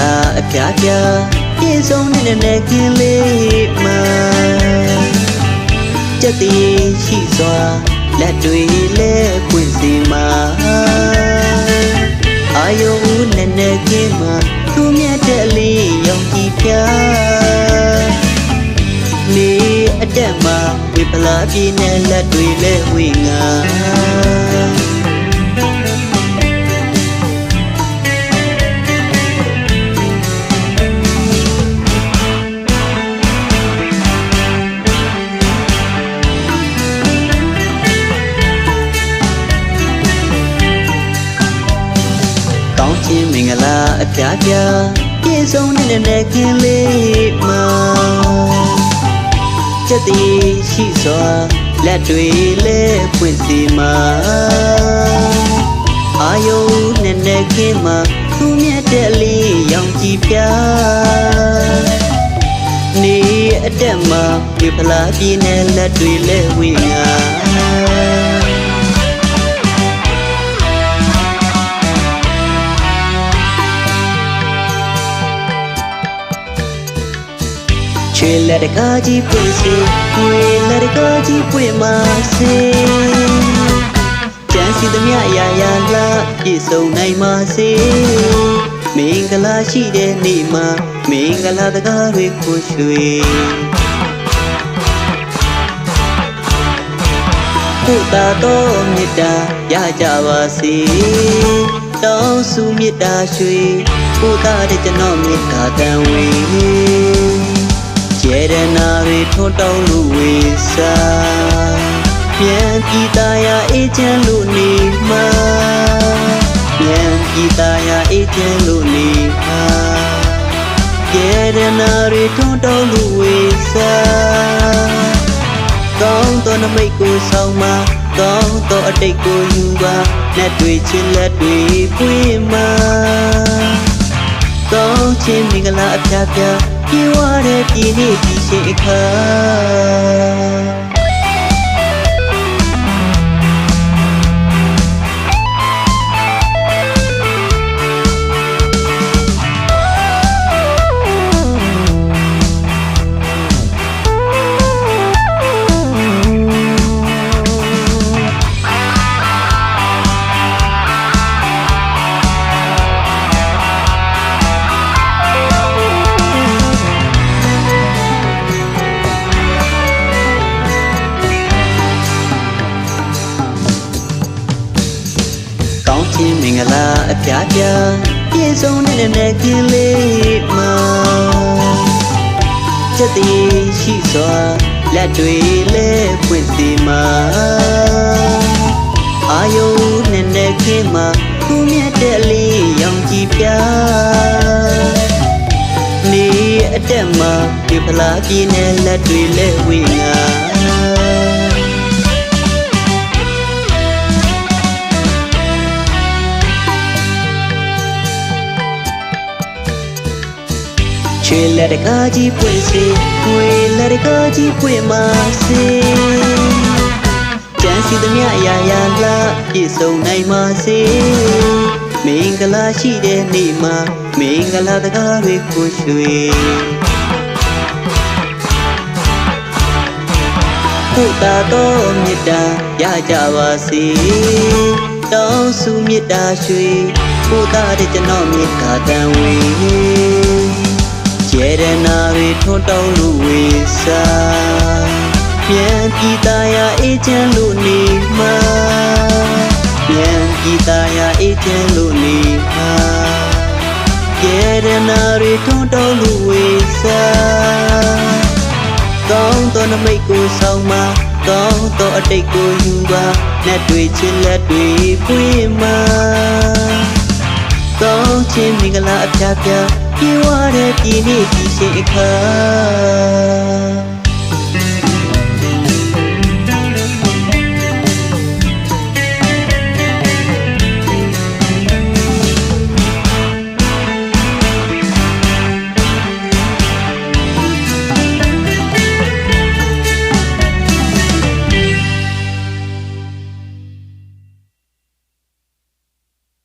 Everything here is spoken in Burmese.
လာအပြားပြားပြေဆုံးနေတဲ့ကင်းလေးမှာကြက်တည်ရှိစွာလက်တွေလဲပွင့်စီမှာအာယုံနဲ့ကင်းမှာသူမြတ်တဲ့လေးရောင်ကြည်ပြနေအတက်မှာဝိပလာပြင်းနဲ့လက်တွေလဲဝေငါကောင်းခြင်းမင်္ဂလာအပြားပြားပြေဆုံးနေတဲ့ကင်းလေးမှာကြက်တည်ရှိစွာလက်တွေလဲပွင့်စီမှာအာယုံနဲ့ကင်းမှာသူမြတ်တဲ့လေးရောင်ကြည်ပြနေအတက်မှာဝိပလာပြင်းနဲ့လက်တွေလဲဝေငါချွေလက်တကားကြီးပွင့်စေငွေလက်တကားကြီးပွင့်မာစေကြံစီသမျှရာရာလာပြည့်စုံနိုင်ပါစေမင်္ဂလာရှိတဲ့နေ့မှာမင်္ဂလာတကားတွေကိုရွှေဘုရားတော်မေတ္တာရကြပါစေတောင်းစုမေတ္တာရွှေဘုရားတဲ့ကျွန်တော်မေတ္တာတန်ဝေကျေရနာတွေထွန်းတောင်းလို့ဝေစာပြန်ပြည်သားရအေးချမ်းလို့နေမှာပြန်ပြည်သားရအေးချမ်းလို့နေမှာကျေရနာတွေထွန်းတောင်းလို့ဝေစာကောင်းသောနမိတ်ကိုဆောင်မှာကောင်းသောအတိတ်ကိုယူပါလက်တွေချစ်လက်တွေပွေးမှာကောင်းခြင်းမင်္ဂလာအပြားပြားပြေဝတဲ့ပြည်နေပြည်ရှိအခါကောင်းခြင်းမင်္ဂလာအပြားပြားပြေဆုံးနေတဲ့ကင်းလေးမှာကြက်တည်ရှိစွာလက်တွေလဲပွင့်စီမှာအာယုံနဲ့ကင်းမှာသူမြတ်တဲ့လေးရောင်ကြည်ပြနေအတက်မှာဒီဖလားပြင်းနဲ့လက်တွေလဲဝေငါချွေလက်တကားကြီးပွင့်စေငွေလက်တကားကြီးပွင့်မာစေကြံစီသမျှရာရာလာပြည့်စုံနိုင်ပါစေမင်္ဂလာရှိတဲ့နေ့မှာမင်္ဂလာတကားတွေကိုရွှေဘုရားတော်မေတ္တာရကြပါစေတောင်းစုမေတ္တာရွှေဘုရားတဲ့ကျွန်တော်မေတ္တာတန်ဝေကျေရနာတွေထွန်းတောင်းလို့ဝေစာပြန်ပြည်သားရအေးချမ်းလို့နေမှာပြန်ပြည်သားရအေးချမ်းလို့နေမှာကျေရနာတွေထွန်းတောင်းလို့ဝေစာကောင်းသောနမိတ်ကိုဆောင်မှာကောင်းသောအတိတ်ကိုယူပါလက်တွေချစ်လက်တွေပွေးမှာကောင်းခြင်းမင်္ဂလာအပြားပြားပြေဝတဲ့ပြည်နေပြည်ရှိအခါ